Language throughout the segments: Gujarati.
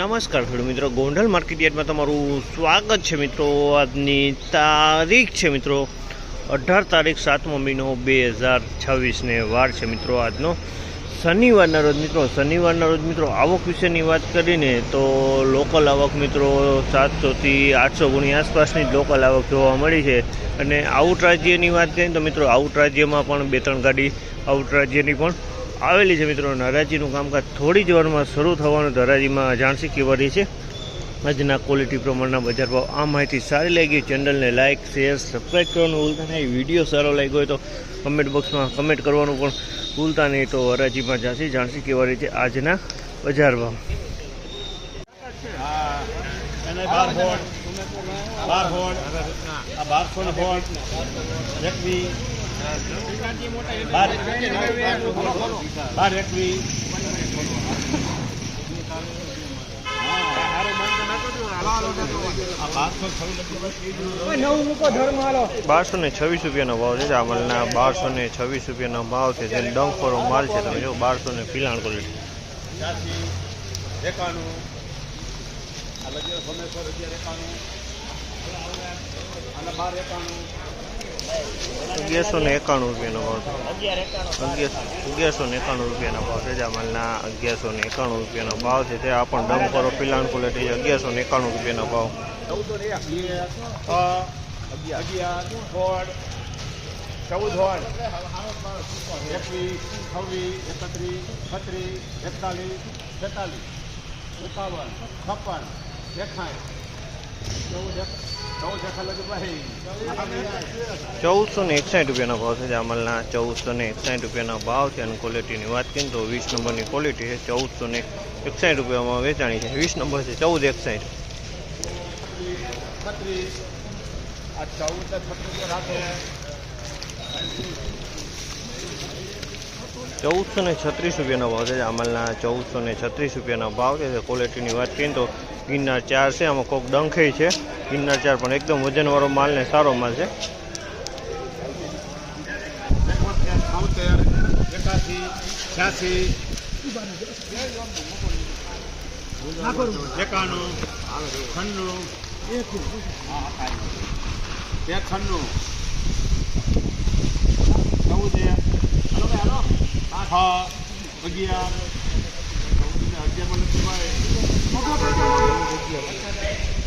નમસ્કાર ખેડૂત મિત્રો, ગોંડલ માર્કેટ યાર્ડમાં તમારું સ્વાગત છે મિત્રો। આજની તારીખ છે મિત્રો 18 તારીખ 7મો મહિનો 2026 ને વાર છે મિત્રો આજનો શનિવારના રોજ મિત્રો। શનિવારના રોજ મિત્રો આવક વિશેની વાત કરીને તો લોકલ આવક મિત્રો 700 થી 800 ગુણી આસપાસની જ લોકલ આવક જોવા મળી છે। અને આઉટ રાજ્યની વાત કરીએ તો મિત્રો આઉટ રાજ્યમાં પણ 2-3 ગાડી આઉટ રાજ્યની પણ આવેલી છે મિત્રો। હરાજીનું કામકાજ થોડી જ વારમાં શરૂ થવાનું હરાજીમાં જાણસી કહેવાય છે। આજના ક્વોલિટી પ્રમાણના બજાર ભાવ આ માહિતી સારી લાગી ચેનલને લાઇક શેર સબસ્ક્રાઈબ કરવાનું ભૂલતા નહીં। વિડીયો સારો લાગ્યો હોય તો કમેન્ટ બોક્સમાં કમેન્ટ કરવાનું પણ ભૂલતા નહીં। તો હરાજીમાં જાણસી કહેવાય છે આજના બજાર ભાવ। ₹1226 ભાવ છે। જામલના 1226 ભાવ છે। જેને ડંખોરો માલ છે તમે જો 1200 ને પિલાણ ક્વોલિટી 1191 ભાવ છે। 1191 રૂપિયાનો ભાવ છે। જામલના 1191 રૂપિયાનો ભાવ છે। તે આ પણ ડંખોરો પિલાણ ક્વોલિટી 1191 રૂપિયાનો ભાવ। 1461 રૂપિયાનો ભાવ છે। જામલના 1461 રૂપિયાનો ભાવ છે। અને ક્વોલિટીની વાત કરીએ તો 20 નંબરની ક્વોલિટી છે। 1461 રૂપિયામાં વેચાણી છે। 20 નંબર છે 1461। 1436 રૂપિયાનો ભાવ છે। જામલના 1436 રૂપિયાનો ભાવ છે। ક્વોલિટીની વાત કરીએ તો ગિરનાર 4 છે। આમાં કોક ડંખે છે ગિરનાર 4 પણ એકદમ વજનવાળો માલ ને સારો માલ છે।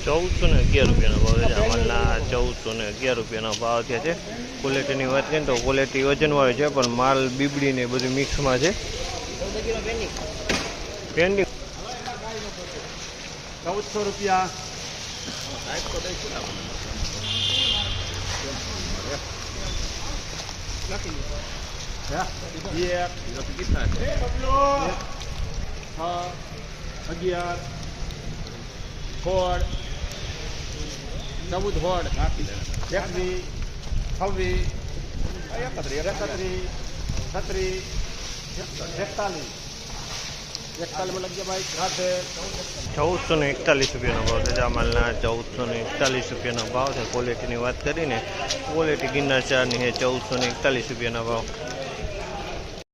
1411 રૂપિયાનો ભાવ છે। જામલના 1411 રૂપિયાનો ભાવ થયા છે। ક્વોલિટીની વાત કરીએ તો ક્વોલિટી વજનવાળી છે પણ માલ બીબડી ને બધું મિક્સમાં છે। પેન્ડિંગ 1400 રૂપિયા। ₹1441 ભાવ છે। જામલના 1441 રૂપિયાનો ભાવ છે। ક્વોલિટીની વાત કરીને ક્વોલિટી ગિરનાર 4 ની છે। 1441 રૂપિયાનો ભાવ।